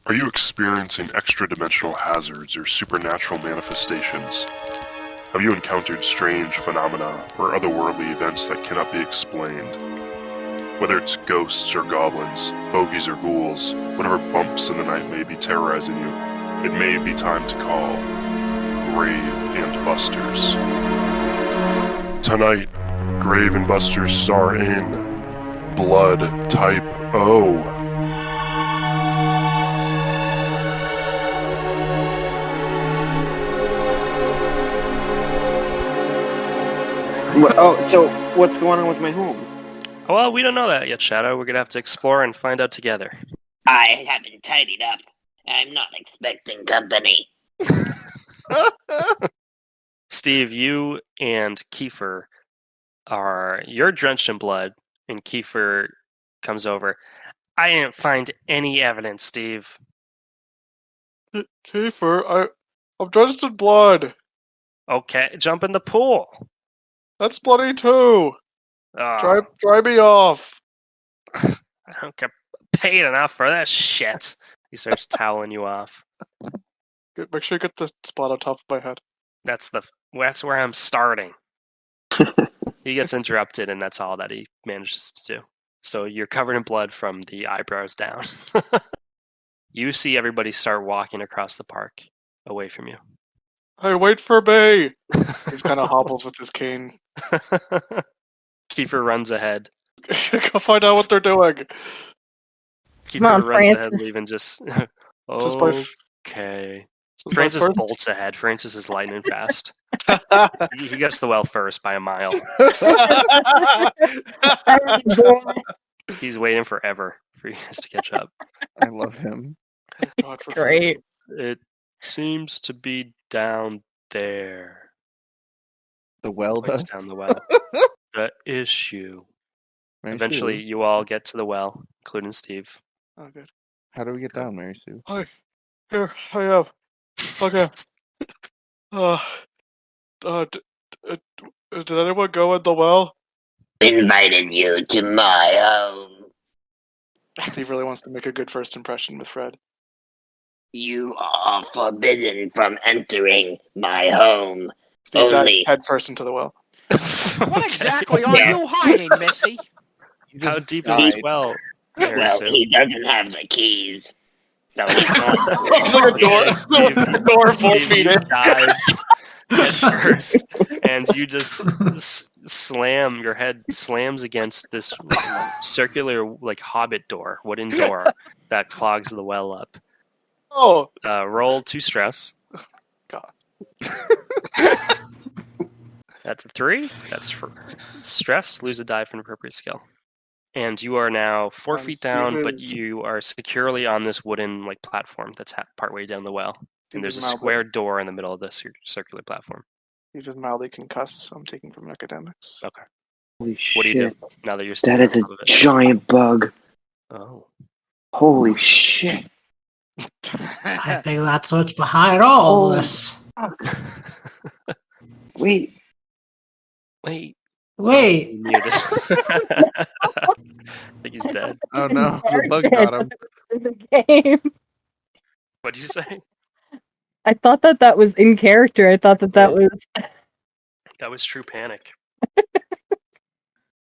Are you experiencing extra-dimensional hazards or supernatural manifestations? Have you encountered strange phenomena or otherworldly events that cannot be explained? Whether it's ghosts or goblins, bogies or ghouls, whatever bumps in the night may be terrorizing you, it may be time to call Grave and Busters. Tonight, Grave and Busters star in Blood Typo. So what's going on with my home? Well, we don't know that yet, Shadow. We're gonna have to explore and find out together. I haven't tidied up. I'm not expecting company. Steve, you and Kiefer you're drenched in blood, and Kiefer comes over. I didn't find any evidence, Steve. Kiefer, I'm drenched in blood. Okay, jump in the pool. That's bloody too. Oh, Dry me off. I don't get paid enough for this shit. He starts toweling you off. Make sure you get the spot on top of my head. That's where I'm starting. He gets interrupted, and that's all that he manages to do. So you're covered in blood from the eyebrows down. You see everybody start walking across the park away from you. Hey, wait for me! He kind of hobbles with his cane. Kiefer runs ahead. Go find out what they're doing. Kiefer runs ahead, Francis. leaving just... Just by Okay. just Francis by bolts ahead. Francis is lightning fast. He gets the well first by a mile. He's waiting forever for you guys to catch up. I love him. God, for Great. It seems to be down there. The well Points does. down the well. The issue. Mary Eventually, Sue, you all get to the well, including Steve. Oh, good. how do we get down, Mary Sue? Hi. Here, I have. Okay. Did anyone go in the well? Invited you to my home. Steve really wants to make a good first impression with Fred. You are forbidden from entering my home. Steve dives Only. head first into the well. What exactly are you hiding, Missy? How deep is this died. well? Mary Well, Sue? he doesn't have the keys. So he's not. It's like a door. Okay, Steve, Door 4 Steve, feet you in. dive head first, and you just slam, your head slams against this circular, like, hobbit door, wooden door, that clogs the well up. Oh, Roll 2 stress. God. That's a 3. That's for stress. Lose a die for an appropriate skill. And you are now 4 feet down, but Stevens. you are securely on this wooden platform that's partway down the well. And there's a Steve is square door in the middle of this circular platform. Steve is mildly concussed, so I'm taking from academics. Okay. Holy What do you shit. do now that you're That standing is on a top of it? giant bug. Oh. Holy shit. I think that's what's behind all of this. Wait. Wait. Wait, He muted. I think he's dead. Oh no, the bug got him. The game. What'd you say? I thought that was in character. I thought that was. That was true panic.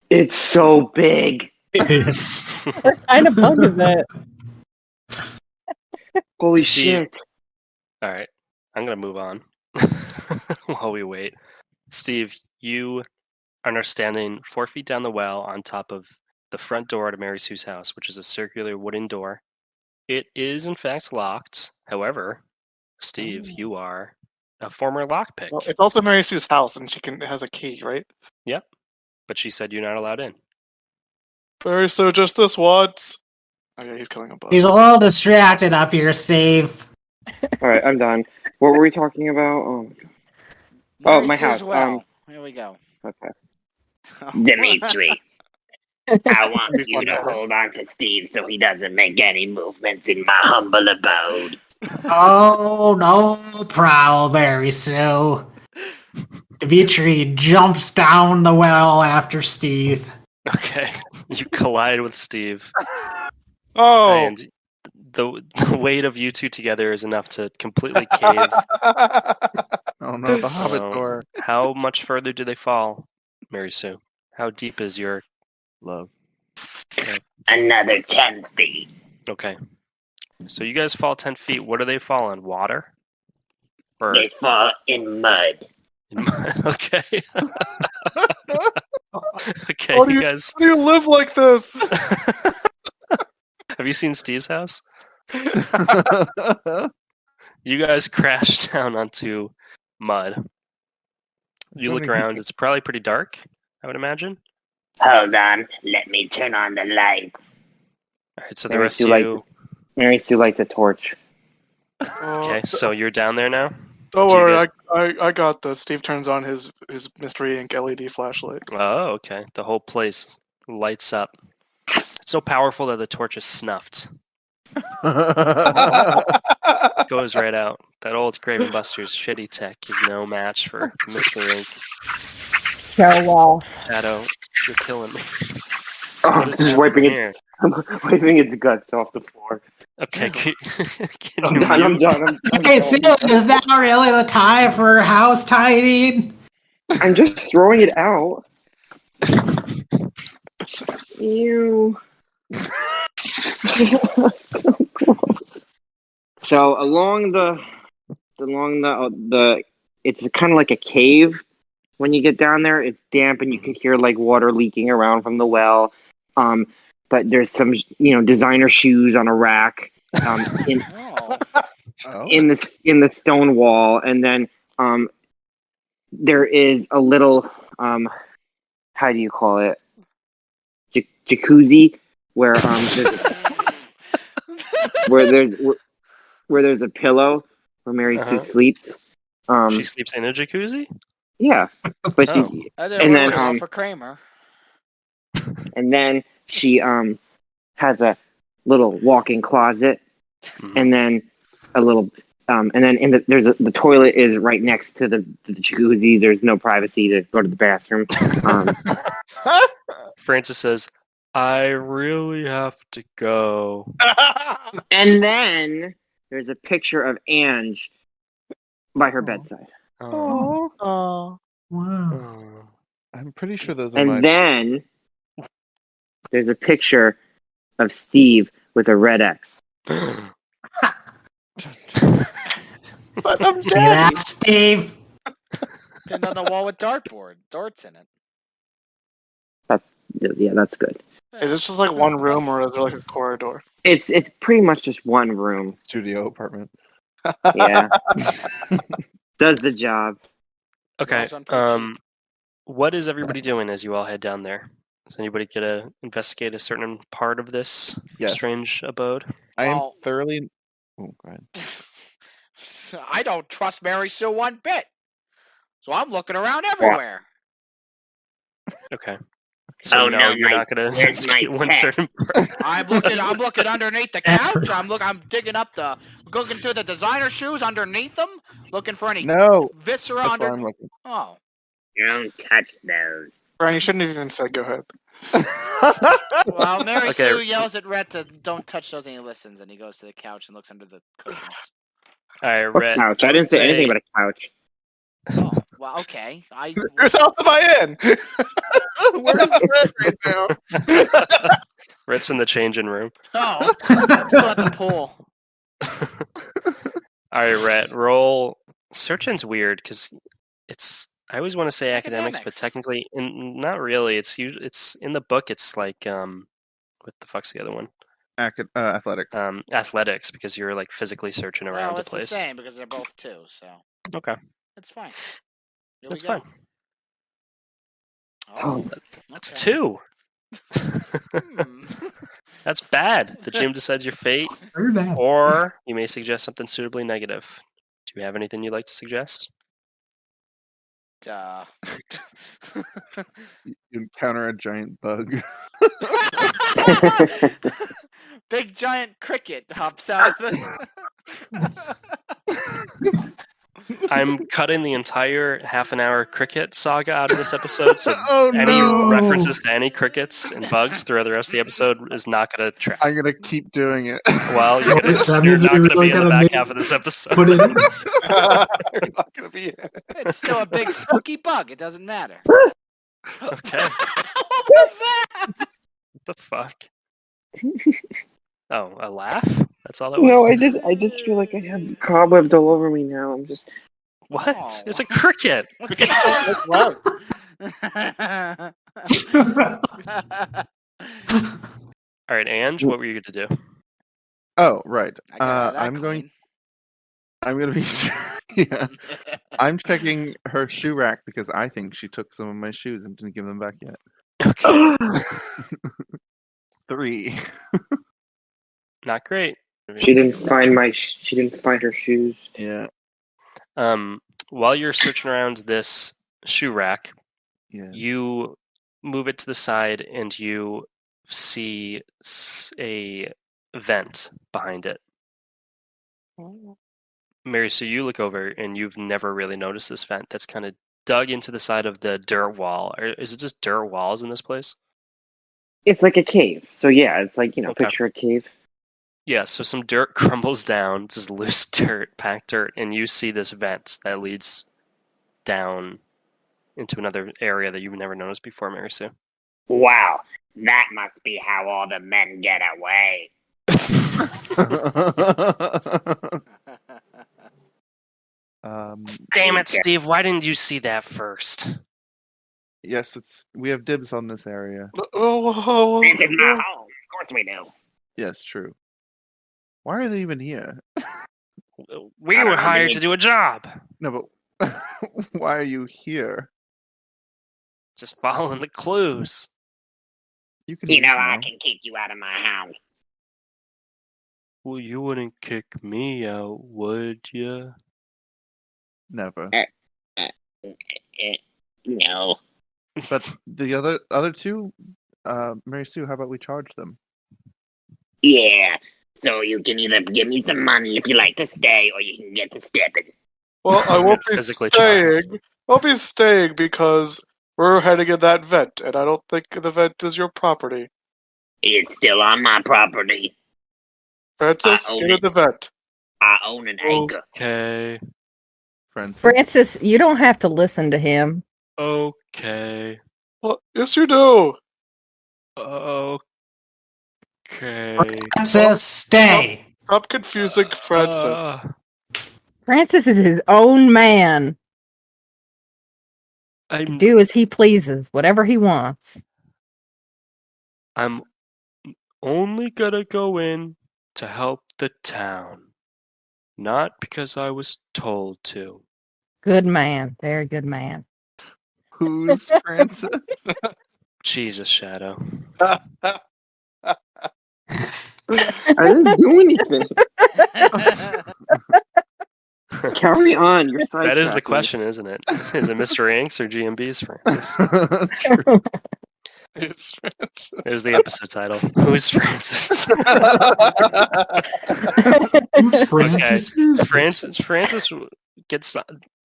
It's so big. What kind of bug is it? Holy Steve. shit. All right. I'm going to move on while we wait. Steve, you are now standing 4 feet down the well on top of the front door to Mary Sue's house, which is a circular wooden door. It is, in fact, locked. However, Steve, you are a former lockpick. Well, it's also Mary Sue's house, and has a key, right? But she said you're not allowed in. Mary Sue, just this once. Oh yeah, he's killing a bug. he's a little distracted up here, Steve. Alright, I'm done. What were we talking about? Oh my god. Oh, my Nice house, as well. Here we go. Okay. Dmitri, I want Be you fun to to hold on to Steve so he doesn't make any movements in my humble abode. Oh, no problem, Mary Sue. Dmitri jumps down the well after Steve. Okay. You collide with Steve. Oh, And the weight of you two together is enough to completely cave. Oh no, the Hobbit So, door. how much further do they fall, Mary Sue? How deep is your Love. Another 10 feet. Okay. So you guys fall 10 feet. What do they fall in? Water? Or They fall in mud. okay. Okay, How do you you, guys. how do you live like this? Have you seen Steve's house? You guys crash down onto mud. You look around. It's probably pretty dark, I would imagine. Hold on. Let me turn on the lights. All right, so the Mary rest Sue of you. Mary Sue lights a torch. Okay, so you're down there now? Don't Do you worry, guys- I got this. Steve turns on his mystery ink LED flashlight. Oh, okay. The whole place lights up. It's so powerful that the torch is snuffed. Goes right out. That old Grave and Busters shitty tech is no match for Mr. Ink. Show off. Shadow, you're killing me. Oh, What is just wiping happening it, here? wiping its guts off the floor. Okay, can I'm you done. I'm mute? done. I'm Hey, done. Sue, is now really the time for house tidying? I'm just throwing it out. Ew. So gross. So along the it's kind of like a cave. When you get down there, it's damp and you can hear like water leaking around from the well. But there's some designer shoes on a rack in Oh. in the stone wall, and then there is a little how do you call it, jacuzzi where there's a pillow where Mary Sue sleeps. She sleeps in a jacuzzi? Yeah, but Oh. she That And didn't then, work well for Kramer. and then she has a little walk-in closet, and then a little and then the toilet is right next to the jacuzzi. There's no privacy to go to the bathroom. Francis says, I really have to go. And then there's a picture of Ange by her bedside. Oh. Oh. Wow. Oh. I'm pretty sure those are my. And then there's a picture of Steve with a red X. But I'm See that, Steve? Pinned on the wall with darts in it. That's good. Is this just like one room, or is there like a corridor? It's pretty much just one room. Studio apartment. Yeah. Does the job. Okay. Also, I'm pretty cheap. What is everybody doing as you all head down there? Does anybody get to investigate a certain part of this Yes. strange abode? I am Well- thoroughly. Oh, go ahead. I don't trust Mary Sue one bit. So I'm looking around everywhere. Okay. So Oh, no, no, you're my- not going to where's my investigate one pet? certain part. I'm looking underneath the couch. I'm digging up looking through the designer shoes underneath them, looking for any No, viscera that's where I'm under. looking. Oh, Don't touch those. Brian, you shouldn't have even said go ahead. well, Mary Okay. Sue yells at Rhett to don't touch those, and he listens, and he goes to the couch and looks under the cushions. All right, What Rhett. couch? I didn't say anything about a couch. Oh, well, okay. Whose house am I in? Where is Red right now? Rhett's in the changing room. Oh, I'm still at the pool. All right, Rhett, roll. Search eng's weird because it's. I always want to say academics, but Academics. technically, not really. It's in the book. It's like what the fuck's the other one? Athletics. Athletics, because you're like physically searching around Well, the it's the place. same because they're both two, so Okay, it's fine. Here that's we go. fine. Oh, That's okay. 2. Hmm. That's bad. The gym decides your fate, Very bad. or you may suggest something suitably negative. Do you have anything you'd like to suggest? Duh. You encounter a giant bug. Big giant cricket hops out of the. All I'm cutting the entire half-an-hour cricket saga out of this episode, so Oh any no! references to any crickets and bugs throughout the rest of the episode is not going to track. I'm gonna keep doing it. Well, you're That not means we going to really be in the gotta back make- half of this episode. Put it in. You're not gonna be in it. It's still a big spooky bug. It doesn't matter. Okay. What was that? What the fuck? Oh, a laugh? That's all that was? No, I just feel like I have cobwebs all over me now. I'm just. What? Oh. It's a cricket! What the Alright, Ange, what were you going to do? Oh, right. I got that I'm going. clean. I'm gonna be. Yeah. I'm checking her shoe rack because I think she took some of my shoes and didn't give them back yet. Okay, 3. not great. She didn't find her shoes. Yeah. While you're searching around this shoe rack, Yeah. you move it to the side and you see a vent behind it. Mary, so you look over and you've never really noticed this vent that's kind of dug into the side of the dirt wall. Is it just dirt walls in this place? It's like a cave. So yeah, it's like Okay. picture a cave. Yeah, so some dirt crumbles down, just loose dirt, packed dirt, and you see this vent that leads down into another area that you've never noticed before, Mary Sue. Wow, that must be how all the men get away. Damn it, Steve, why didn't you see that first? Yes, we have dibs on this area. Oh, This is my home. Of course we do. Yes, true. Why are they even here? We I don't were know, hired maybe- to do a job. No, but why are you here? Just following the clues. You can. You leave know, now. I can kick you out of my house. Well, you wouldn't kick me out, would you? Never. No. But the other two, Mary Sue, how about we charge them? Yeah. So you can either give me some money if you like to stay, or you can get to stepping. well, I won't be Physically staying. I'll be staying because we're heading in that vent, and I don't think the vent is your property. It's still on my property. Francis, I own get in it. the vent. I own an Oh. acre. Okay. Francis. Francis, you don't have to listen to him. Okay. Well, yes, you do. Okay. Francis, stay. Stop confusing Francis. Francis is his own man. I'm Do as he pleases, whatever he wants. I'm only gonna go in to help the town. Not because I was told to. Good man. Very good man. Who's Francis? Jesus, Shadow. I didn't do anything. Carry on. You're That is the sidetracking. question, isn't it? Is it Mr. Inks or GMB's Francis? It's Francis. There's the episode title. Who's Francis? Who's Francis? Is Francis gets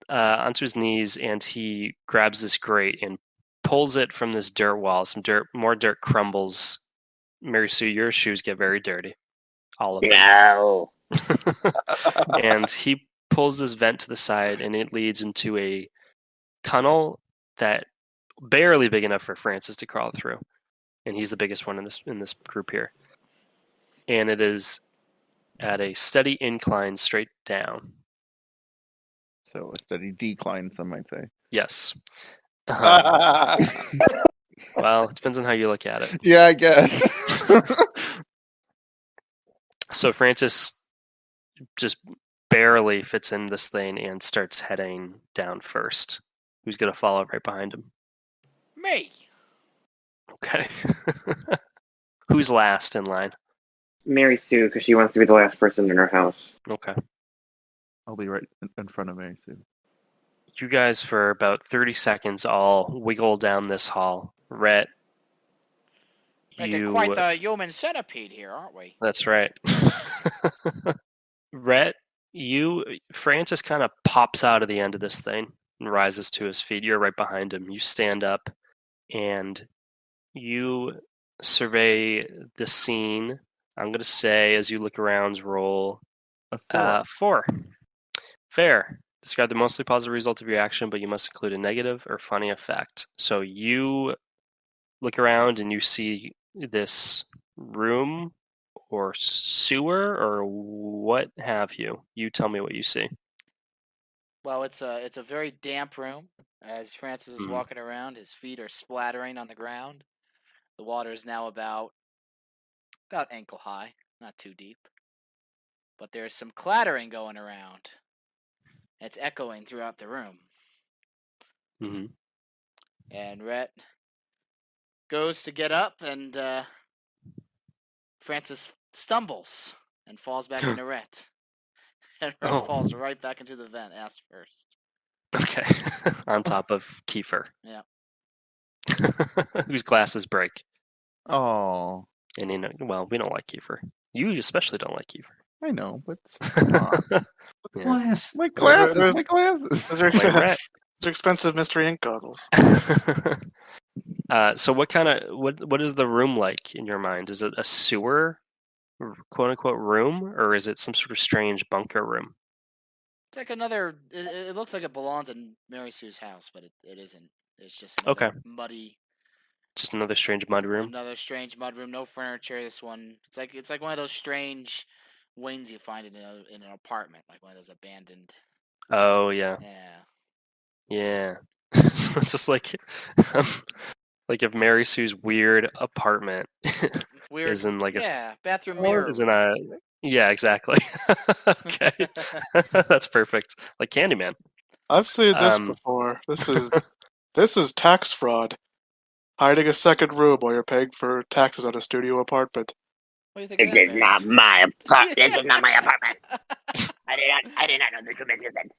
onto his knees and he grabs this grate and pulls it from this dirt wall. More dirt crumbles. Mary Sue, your shoes get very dirty. All of them. No. And he pulls this vent to the side and it leads into a tunnel that barely big enough for Francis to crawl through. And he's the biggest one in this group here. And it is at a steady incline straight down. So a steady decline, some might say. Yes. Well, it depends on how you look at it. Yeah, I guess. So Francis just barely fits in this thing and starts heading down first. Who's going to follow right behind him? Me. Okay. Who's last in line? Mary Sue, because she wants to be the last person in her house. Okay. I'll be right in front of Mary Sue. You guys, for about 30 seconds, all wiggle down this hall. Rhett, Making quite the human centipede here, aren't we? That's right. Rhett, Francis kind of pops out of the end of this thing and rises to his feet. You're right behind him. You stand up and you survey the scene. I'm going to say, as you look around, roll A 4. 4. Fair. Describe the mostly positive result of your action, but you must include a negative or funny effect. So you look around and you see this room or sewer or what have you. You tell me what you see. Well, it's a very damp room. As Francis is walking around, his feet are splattering on the ground. The water is now about ankle high, not too deep. But there's some clattering going around. It's echoing throughout the room. Mm-hmm. And Rhett goes to get up, and Francis stumbles and falls back into Rhett. And Rhett falls right back into the vent, ass first. Okay. On top of Kiefer. Yeah. Whose glasses break. Oh, And well, we don't like Kiefer. You especially don't like Kiefer. I know, but come on. Yeah. Glass. My glasses, There's- my glasses. Those are, Like Rhett. those are expensive mystery ink goggles. So what is the room like in your mind? Is it a sewer, quote unquote, room, or is it some sort of strange bunker room? It's like another. It looks like it belongs in Mary Sue's house, but it isn't. It's just another muddy. Just another strange mud room. Another strange mud room. No furniture. This one. It's like one of those strange wings you find in an apartment, like one of those abandoned. Oh yeah. Yeah. So it's just like if Mary Sue's weird apartment Weird. is in like a bathroom mirror. is in a exactly. Okay. That's perfect. Like Candyman. I've seen this before. This is tax fraud. Hiding a second room while you're paying for taxes on a studio apartment. What do you think of This that, is Mace? not my apartment. This is not my apartment. I did not know this room existed.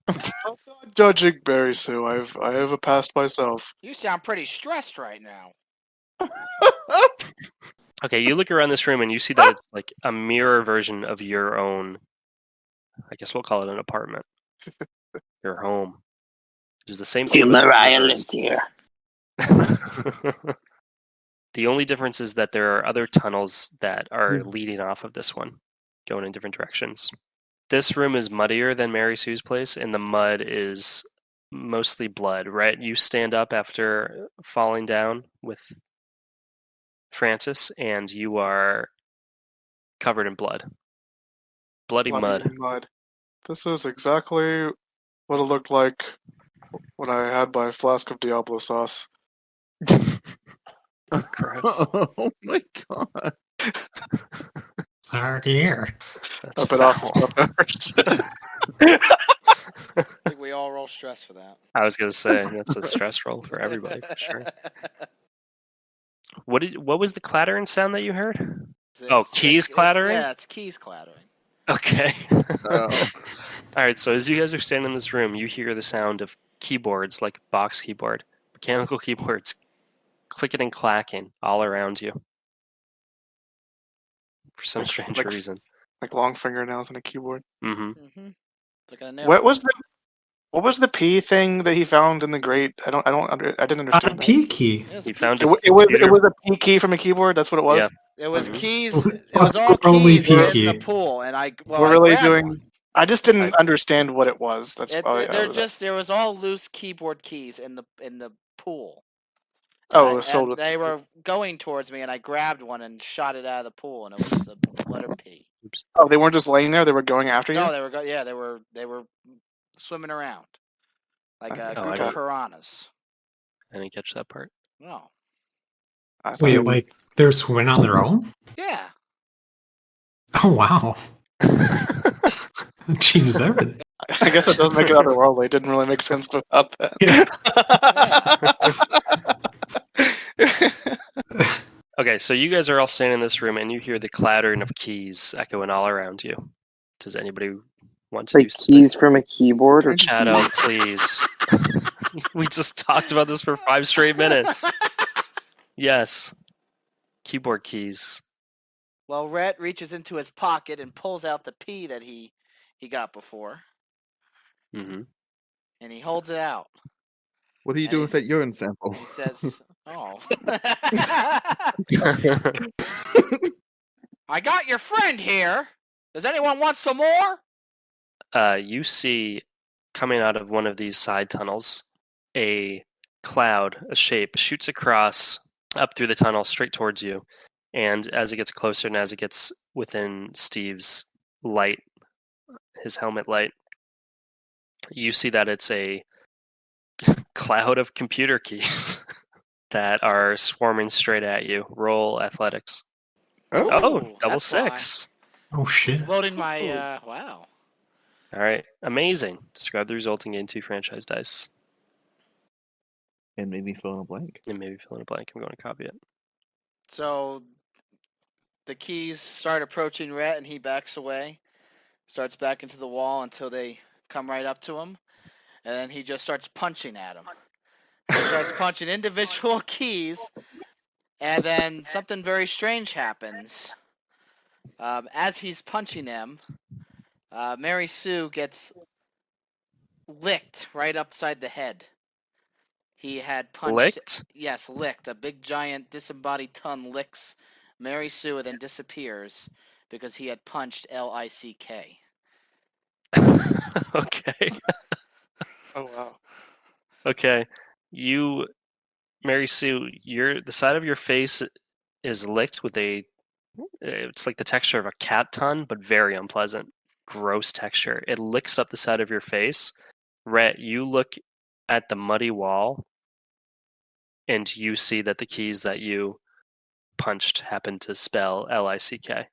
I'm not judging Mary Sue. I have a past myself. You sound pretty stressed right now. Okay, you look around this room and you see that it's like a mirror version of your own. I guess we'll call it an apartment. Your home. It is the same. See, Mariah lives here. The only difference is that there are other tunnels that are leading off of this one, going in different directions. This room is muddier than Mary Sue's place, and the mud is mostly blood, right? You stand up after falling down with Francis, and you are covered in blood. Bloody mud. Mud. This is exactly what it looked like when I had my flask of Diablo sauce. Gross. Oh my god. Sorry to hear. That's Up and off foul. I think we all roll stress for that. I was gonna say that's a stress roll for everybody for sure. What was the clattering sound that you heard? Keys clattering? Yeah, it's keys clattering. Okay. Oh. All right. So as you guys are standing in this room, you hear the sound of keyboards, like box keyboard, mechanical keyboards, clicking and clacking all around you. For some strange reason. Like long fingernails on a keyboard. Mm-hmm. Like a nail. What was the P thing that he found in the grate? I didn't understand. A P key. He found a It was a P key from a keyboard. That's what it was. Yeah. It was Mhm. keys. It was all Only keys in key. the pool, and I We're really grabbed doing. one. I just didn't understand what it was. That's why. There was all loose keyboard keys in the pool. Oh, And it was filled with. they were going towards me, and I grabbed one and shot it out of the pool, and it was a letter P. Oh, they weren't just laying there. They were going after you. No, they were swimming around like a group of piranhas. I didn't catch that part. No. Wait, like they're swimming on their own? Yeah. Oh wow. Changes everything. I guess it does make it otherworldly. It didn't really make sense without that. Okay, so you guys are all standing in this room, and you hear the clattering of keys echoing all around you. Does anybody want to do Like something? keys from a keyboard or Chat out, please. We just talked about this for 5 straight minutes. Yes. Keyboard keys. Well, Rhett reaches into his pocket and pulls out the P that he he got before, Mm-hmm. and he holds it out. What are you And doing with that urine sample? He says, "Oh, I got your friend here. Does anyone want some more?" You see, coming out of one of these side tunnels, a cloud, a shape, shoots across up through the tunnel straight towards you. And as it gets closer and as it gets within Steve's light, his helmet light, you see that it's a cloud of computer keys that are swarming straight at you. Roll athletics. Oh, Oh, Ooh, double that's why. 6. Oh shit. Loading my wow. All right, amazing. Describe the resulting into franchise dice. and maybe fill in a blank. And maybe fill in a blank. I'm going to copy it. So the keys start approaching Rhett, and he backs away, starts back into the wall until they come right up to him, and then he just starts punching at him. He starts punching individual keys, and then something very strange happens. As he's punching them, Mary Sue gets licked right upside the head. He had punched. Licked? Yes, licked. A big giant disembodied tongue licks Mary Sue and then disappears because he had punched L-I-C-K. Okay. Oh wow. Okay. You, Mary Sue, the side of your face is licked with it's like the texture of a cat tongue, but very unpleasant. Gross texture. It licks up the side of your face. Rhett, you look at the muddy wall and you see that the keys that you punched happen to spell L-I-C-K.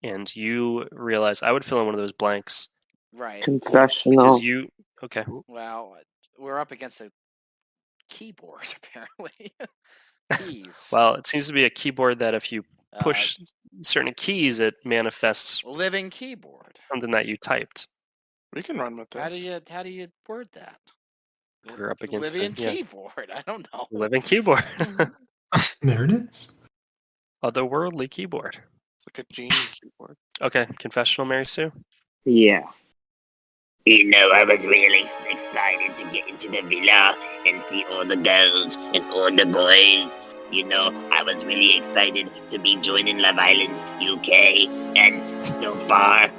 And you realize I would fill in one of those blanks. Right. Confessional. Because okay. Well, we're up against a keyboard, apparently. Keys. Well, it seems to be a keyboard that if you push certain keys, it manifests living keyboard. something that you typed. We can run with this. How do you word that? We're up against living yes, keyboard. I don't know. living keyboard. There it is. Otherworldly keyboard. It's like a genie keyboard. Okay, confessional, Mary Sue. Yeah. You know, I was really excited to get into the villa and see all the girls and all the boys. You know, I was really excited to be joining Love Island UK, and so far,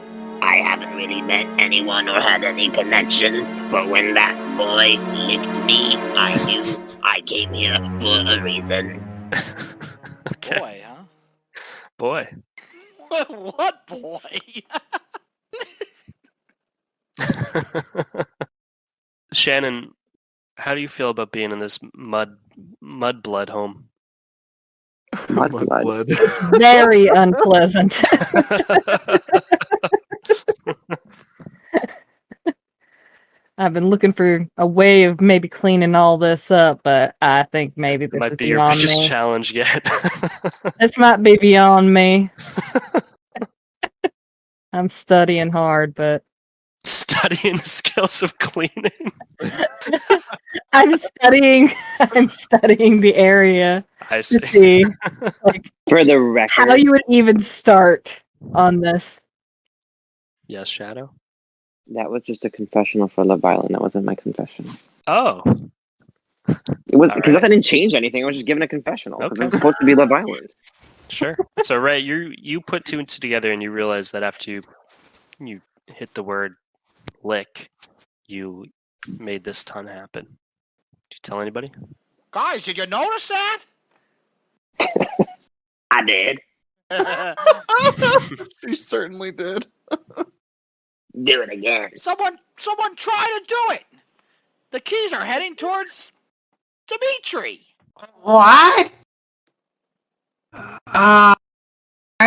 I haven't really met anyone or had any connections, but when that boy licked me, I knew I came here for a reason. Okay. Boy, huh? Boy. What boy? Shannon, how do you feel about being in this mud blood home? Mud blood. It's very unpleasant. I've been looking for a way of maybe cleaning all this up, but I think maybe this Might is be your beyond biggest me. challenge yet. This might be beyond me. I'm studying hard, but Studying the skills of cleaning. I'm studying the area I to see. see like For the record, how you would even start on this. Yes, Shadow. that was just a confessional for Love Island. That wasn't my confessional. Oh, It was All because right. that didn't change anything. I was just giving a confessional because Okay. it's supposed to be Love Island. sure. So, Ray, you put two and two together, and you realize that after you hit the word lick, you made this ton happen. Did you tell anybody? Guys, did you notice that? I did. She certainly did. Do it again. Someone try to do it. The keys are heading towards Dmitri. What? I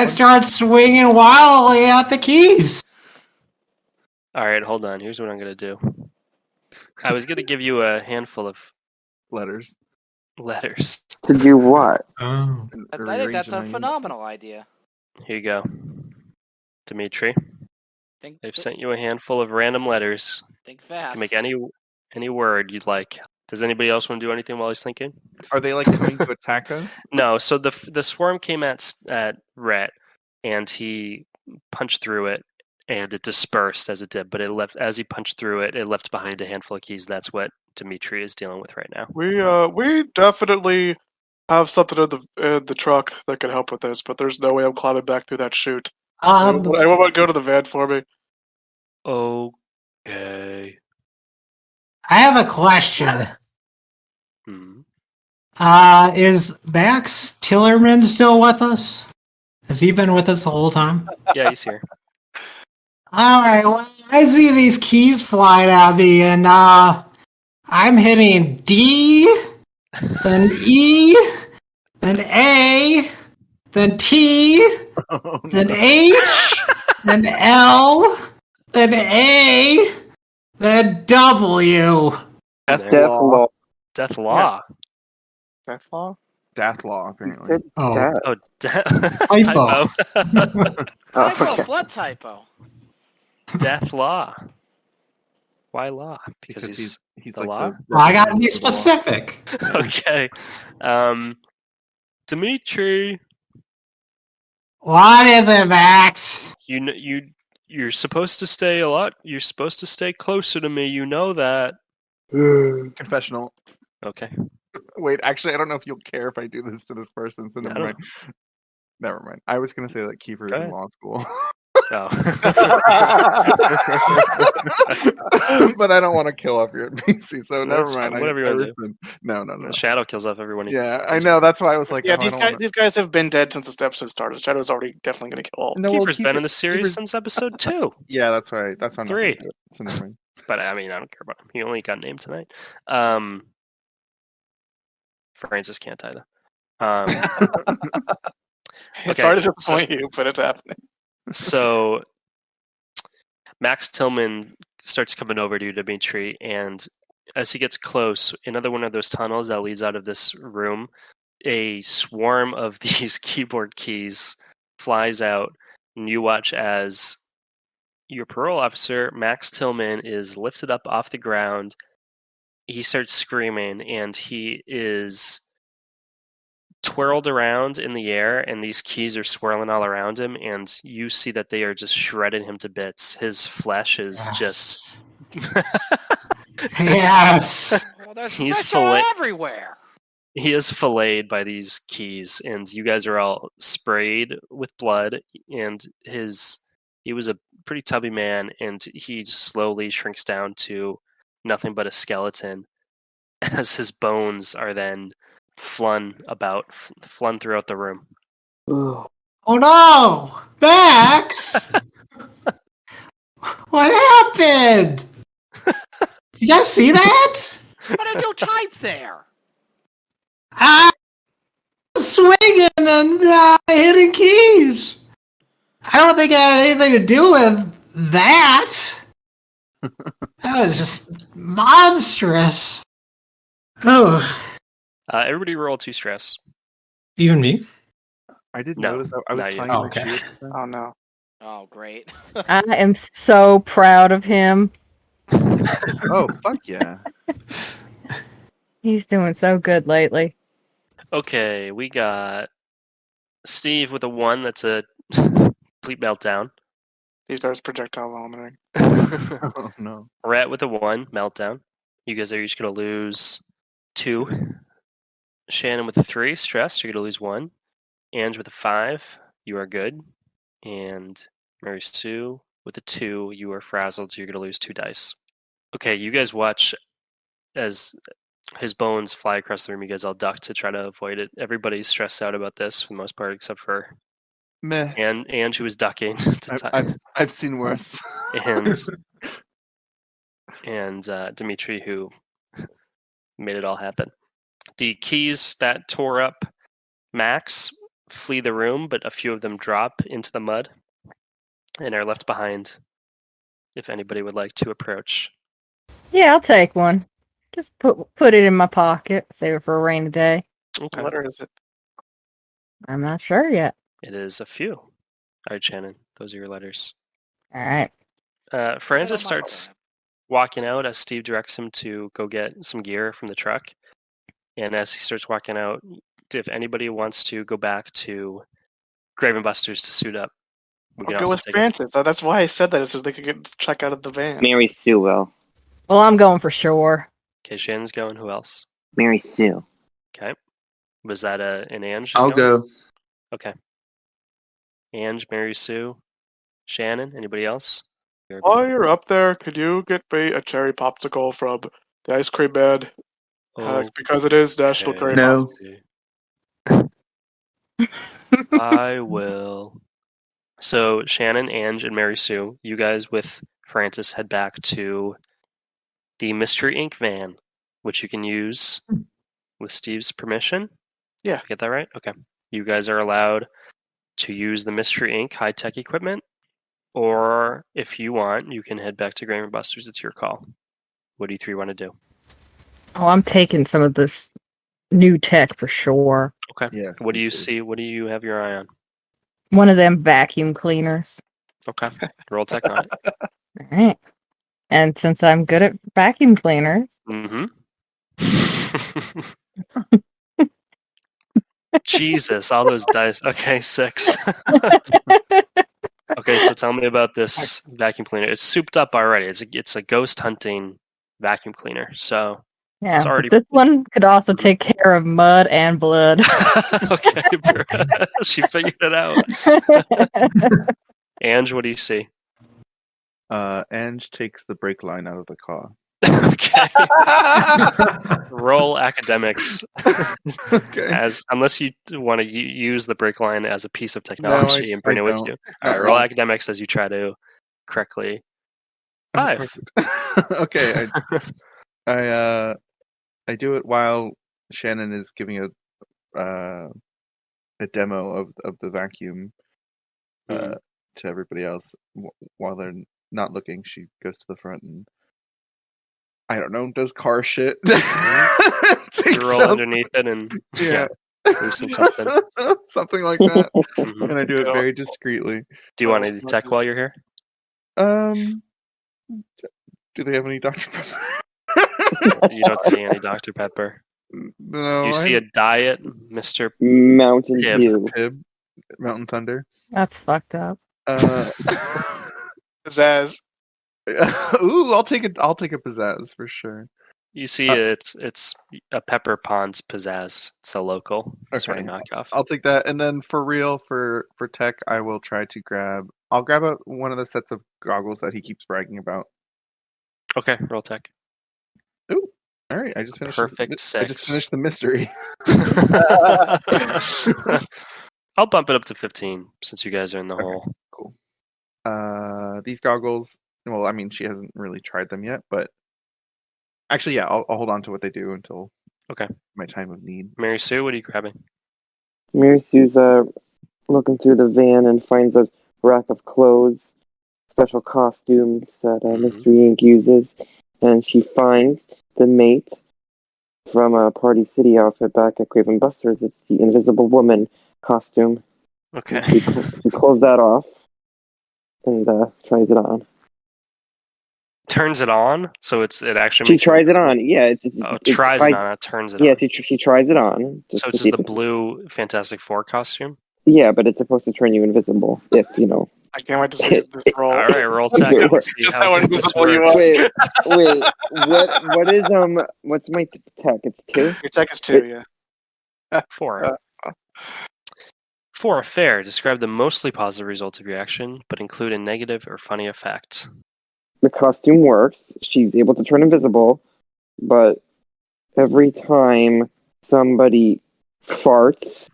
start swinging wildly at the keys. All right, hold on. Here's what I'm gonna do. I was gonna give you a handful of Letters. letters. To do what? Oh. and I think rearrange that's in a my name. phenomenal idea. Here you go, Dmitri. Think They've sent you a handful of random letters. think You fast. can make any word you'd like. Does anybody else want to do anything while he's thinking? Are they like coming to attack us? No. So the swarm came at Rhett, and he punched through it, and it dispersed as it did. But it left as he punched through it. It left behind a handful of keys. That's what Dmitri is dealing with right now. We definitely have something in the truck that could help with this, but there's no way I'm climbing back through that chute. Anyone want to go to the van for me? Okay. I have a question. Hmm. Is Max Tillerman still with us? Has he been with us the whole time? Yeah, he's here. All right. Well, I see these keys flying at me, and I'm hitting D, then E, then A, then T, then H, then L, then A, then W. Death Death law. law. Death law. Death law? Death law, apparently. Oh, Death. Oh, Typo. Typo, okay. blood typo. Death law. Why law? Because he's the like law? the well, I gotta be representative of the law. specific. Okay. Dmitri, What is it, Max? you're supposed to stay a lot. You're supposed to stay closer to me. You know that. Confessional. Okay. Wait, actually, I don't know if you'll care if I do this to this person, so I never don't mind. Never mind. I was gonna say that Kiefer is in ahead. law school. Oh. But I don't want to kill off your NPC, so never That's mind. fine, whatever you I wanna do. rescind. No. Shadow kills off everyone. Yeah, I know. That's why I was like, Yeah, oh, I don't wanna- these guys have been dead since this episode started. Shadow's already definitely going to kill all. No, well, Kiefer's been in the series Kiefer's- since episode 2. Yeah, that's right. That's on 3. So never mind. But I mean, I don't care about him. He only got named tonight. Francis can't either. It's Okay, sorry to disappoint you, but it's happening. So Max Tillman starts coming over to you, Dmitri, and as he gets close, another one of those tunnels that leads out of this room, a swarm of these keyboard keys flies out, and you watch as your parole officer, Max Tillman, is lifted up off the ground. He starts screaming, and he is twirled around in the air, and these keys are swirling all around him, and you see that they are just shredding him to bits. His flesh is just Yes. Well, there's He's pressure fillet- everywhere. he is filleted by these keys, and you guys are all sprayed with blood, and he was a pretty tubby man, and he slowly shrinks down to nothing but a skeleton as his bones are then flung throughout the room. Oh no, Max! What happened? You guys see that? What did you type there? I was swinging and hitting keys. I don't think it had anything to do with that. That was just monstrous. Oh, Everybody roll 2 stress. even me? I did No, notice I was not yet. tying Oh, my okay. shoe. at the time. Oh no. Oh, great. I am so proud of him. Oh, fuck yeah. He's doing so good lately. Okay, we got Steve with a 1. That's a complete meltdown. These guys projectile vomiting. Oh no. Rhett with a 1 meltdown. You guys are each going to lose 2. Shannon with a 3 stress. You're going to lose 1. Ange with a 5. You are good. And Mary Sue with a 2. You are frazzled. So you're going to lose 2 dice. Okay, you guys watch as his bones fly across the room. You guys all duck to try to avoid it. Everybody's stressed out about this for the most part, except for Meh. Ange, who was ducking. I've seen worse. and Dmitri, who made it all happen. The keys that tore up Max flee the room, but a few of them drop into the mud and are left behind if anybody would like to approach. Yeah, I'll take one. Just put it in my pocket. Save it for a rainy day. Okay. What letter is it? I'm not sure yet. It is a few. All right, Shannon, those are your letters. All right. Francis starts walking out as Steve directs him to go get some gear from the truck. And as he starts walking out, if anybody wants to go back to Grave and Busters to suit up. We I'll can go also with take Francis. That's why I said that, so they could check out of the van. Mary Sue will. Well, I'm going for sure. Okay, Shannon's going. Who else? Mary Sue. Okay. Was that an Ange? I'll going? go. Okay. Ange, Mary Sue, Shannon. Anybody else? While you're up there, could you get me a cherry popsicle from the ice cream man? Because it is National Okay. Cherry No. I will. So Shannon, Ange, and Mary Sue, you guys with Francis head back to the Mystery Inc. van, which you can use with Steve's permission. Yeah. Did I get that right? Okay. You guys are allowed to use the Mystery Inc. high-tech equipment, or if you want, you can head back to Grave and Bustrs. It's your call. What do you three want to do? Oh, I'm taking some of this new tech for sure. Okay. Yes. What do me you too. see? What do you have your eye on? One of them vacuum cleaners. Okay. Roll tech on it. All right. And since I'm good at vacuum cleaners, Mm-hmm. Jesus, all those dice. Okay, 6. Okay, so tell me about this vacuum cleaner. It's souped up already. It's a ghost hunting vacuum cleaner. So yeah, it's but already. this one could also Mhm. take care of mud and blood. Okay, she figured it out. Ange, what do you see? Ange takes the brake line out of the car. Okay. Roll academics. Okay. Unless you want to use the brake line as a piece of No, technology and bring I it with don't. you. Not All right, roll really. academics as you try to correctly. Oh, 5. perfect. Okay. I do it while Shannon is giving a demo of the vacuum Mhm. to everybody else. While they're not looking, she goes to the front and I don't know, does car shit. You Takes roll out- underneath it and yeah, loosen something. something like that, Mhm. and I do it very discreetly. Do you want to detect while you're here? Do they have any Dr. Pepper? You don't see any Dr. Pepper. No. You see a diet, Mr. Mountain Pibb. Dew. Pibb, Mountain Thunder. That's fucked up. Pizzazz. Ooh, I'll take it. I'll take a pizzazz for sure. You see it's a Pepper Pond's Pizzazz. It's a local sort of Okay, knockoff. I'll take that. And then for real, for tech, I will try to grab. I'll grab one of the sets of goggles that he keeps bragging about. Okay, roll tech. Ooh, all right. I just finished. Perfect I just 6. finished the mystery. I'll bump it up to 15 since you guys are in the hole. Cool. These goggles. Well, I mean, she hasn't really tried them yet, but actually, yeah, I'll hold on to what they do until my time of need. Mary Sue, what are you grabbing? Mary Sue's looking through the van and finds a rack of clothes, special costumes that Mystery Inc. uses, and she finds the mate from a Party City outfit back at Grave and Busters. It's the Invisible Woman costume. Okay. She pulls that off and tries it on. Turns it on, so it actually. She makes tries it invisible? on. Yeah. Tries it on. It turns it on. Yeah, she tries it on. So it's just the blue Fantastic Four costume. Yeah, but it's supposed to turn you invisible if you know. I can't wait to see this roll. All right, roll tech. Let's see Just how how good this invisible you works. are. Wait. What is what's my tech? It's 2. Your tech is 2, yeah. 4. For a fair, describe the mostly positive results of your action, but include a negative or funny effect. The costume works. She's able to turn invisible, but every time somebody farts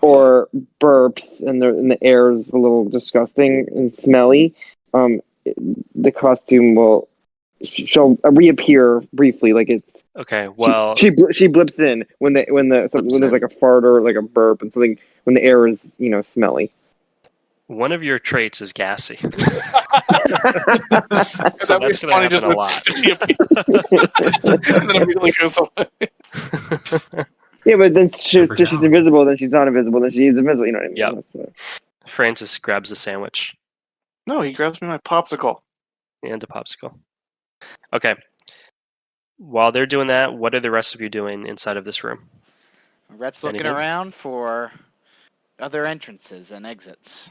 or burps and the air is a little disgusting and smelly, the costume she'll reappear briefly, like it's okay. Well, she blips in when there's like a fart or like a burp and something when the air is smelly. One of your traits is gassy. So That that's going to happen a lot. And then immediately goes away. Yeah, but then she's invisible, then she's not invisible, then she's invisible, you know what I mean? Yep. Francis grabs a sandwich. No, he grabs me my popsicle. And a popsicle. Okay. While they're doing that, what are the rest of you doing inside of this room? Rhett's looking around for other entrances and exits.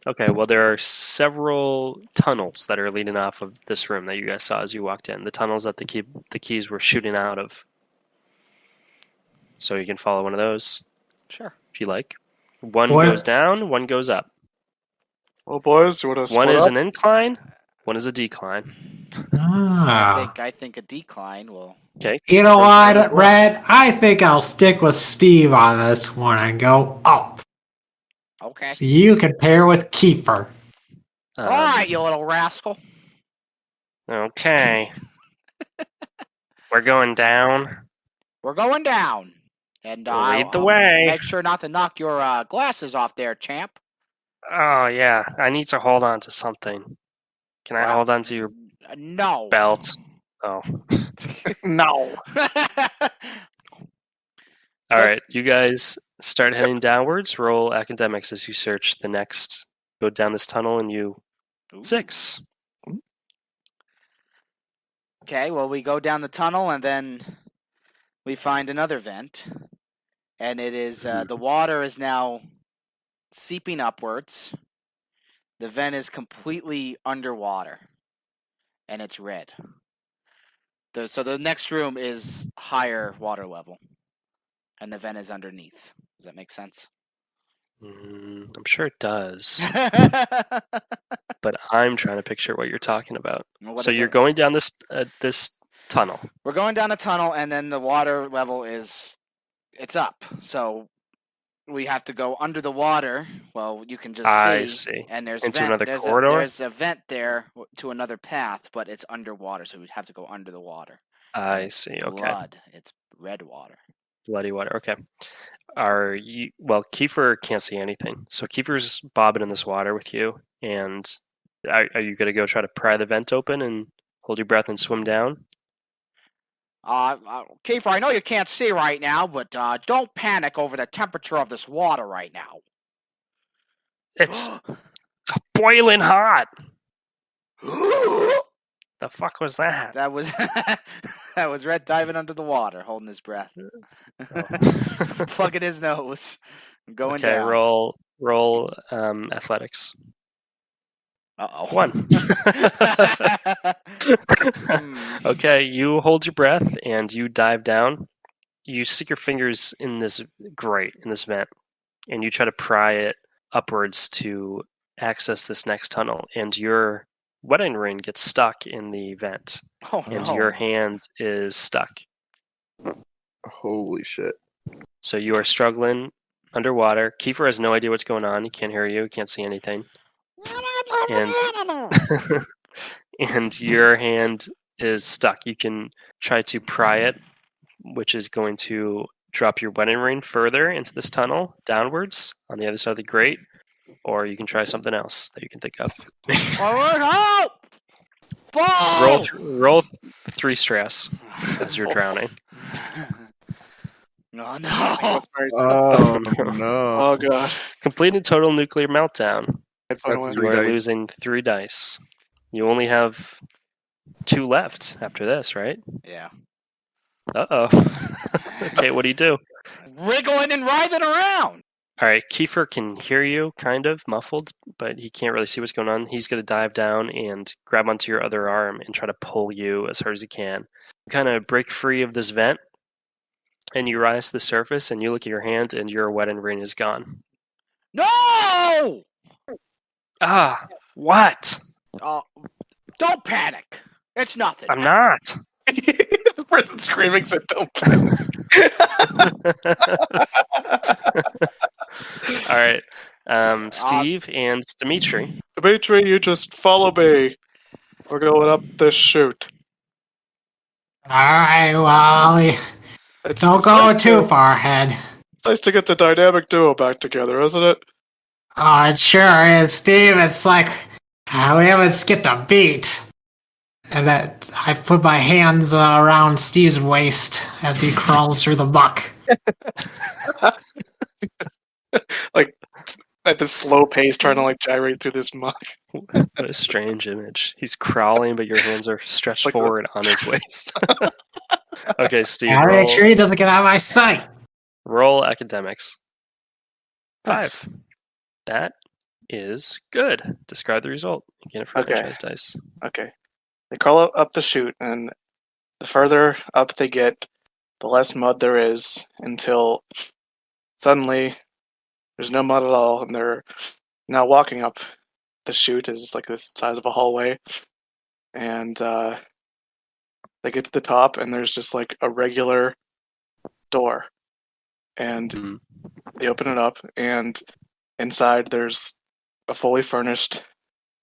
Okay, well, there are several tunnels that are leading off of this room that you guys saw as you walked in. The tunnels that the keys were shooting out of. So you can follow one of those. Sure. If you like. One What- goes down, one goes up. Well, boys, you want to split One is up? an incline, one is a decline. Ah. I think a decline will. Okay. You know Decline as what, well. Rhett? I think I'll stick with Steve on this one and go up. Okay. So you can pair with Kiefer. All right, you little rascal. Okay. We're going down. We're going down. And Lead the I'll way. make sure not to knock your glasses off there, champ. Oh, yeah. I need to hold on to something. Can I Well, hold on to your No. belt? Oh. No. All right. You guys start heading downwards. Roll academics as you search the next. Go down this tunnel and you. 6. Okay, well, we go down the tunnel and then we find another vent. And it is, the water is now seeping upwards. The vent is completely underwater. And it's red. So the next room is higher water level. And the vent is underneath. Does that make sense? I'm sure it does. But I'm trying to picture what you're talking about. Well, what So is you're it? going down this tunnel. We're going down a tunnel, and then the water level it's up. So we have to go under the water. Well, you can just I see. see. And there's Into another corridor? There's a vent there to another path, but it's underwater, so we'd have to go under the water. I see. Okay. Blood. It's red water. Bloody water. Okay. Are you? Well, Kiefer can't see anything, so Kiefer's bobbing in this water with you. And are you gonna go try to pry the vent open and hold your breath and swim down? Kiefer, I know you can't see right now, but don't panic over the temperature of this water right now. It's boiling hot. The fuck was that? That was that was Rhett diving under the water, holding his breath, plugging his nose, going Okay, down. roll athletics. 1. Okay, you hold your breath and you dive down. You stick your fingers in this grate, in this vent, and you try to pry it upwards to access this next tunnel. And your wedding ring gets stuck in the vent, and your hand is stuck. Holy shit. So you are struggling underwater. Kiefer has no idea what's going on. He can't hear you. He can't see anything. And your hand is stuck. You can try to pry it, which is going to drop your wedding ring further into this tunnel downwards on the other side of the grate, or you can try something else that you can think of. Roll 3 stress as you're drowning. Oh no! Oh no! Oh god! Completed total nuclear meltdown. That's You 3 are dice. losing 3 dice. You only have 2 left after this, right? Yeah. Uh-oh. Okay, what do you do? Wriggling and writhing around. All right, Kiefer can hear you, kind of muffled, but he can't really see what's going on. He's going to dive down and grab onto your other arm and try to pull you as hard as he can. You kind of break free of this vent, and you rise to the surface, and you look at your hand, and your wedding ring is gone. No! Ah, what? Don't panic. It's nothing. I'm not. The person screaming said, "Don't." All right, Steve and Dmitri. Dmitri, you just follow me. We're going up this chute. Alright, well, don't go too far ahead. It's nice to get the dynamic duo back together, isn't it? Oh, it sure is, Steve. It's like we haven't skipped a beat. And I put my hands around Steve's waist as he crawls through the muck. Like at this slow pace, trying to like gyrate through this muck. What a strange image. He's crawling, but your hands are stretched Like forward on his waist. Okay, Steve, Gotta make sure he doesn't get out of my sight. roll academics. Nice. 5. That is good. Discard the result. You gain a free franchise dice. Okay. They crawl up the chute, and the further up they get, the less mud there is, until suddenly there's no mud at all, and they're now walking up the chute. It's like this size of a hallway, and they get to the top, and there's just like a regular door, and they open it up, and inside there's a fully furnished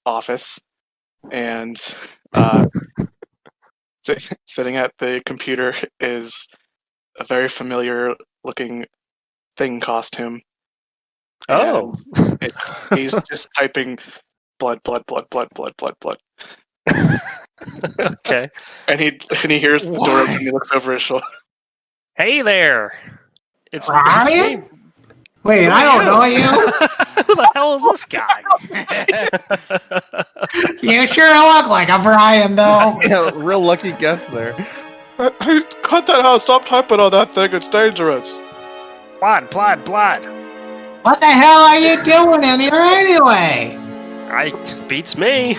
office, and sitting at the computer is a very familiar looking thing costume. Oh. He's just typing blood. Okay. And he hears the door open and he looks over his shoulder. Hey there. It's Ryan? me. Wait, I don't know you. Who the hell is this guy? You sure look like a Brian, though. Yeah, real lucky guess there. Hey, cut that out. Stop typing on that thing. It's dangerous. Blood. What the hell are you doing in here anyway? Beats me.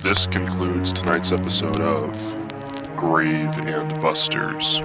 This concludes tonight's episode of Grave and Busters.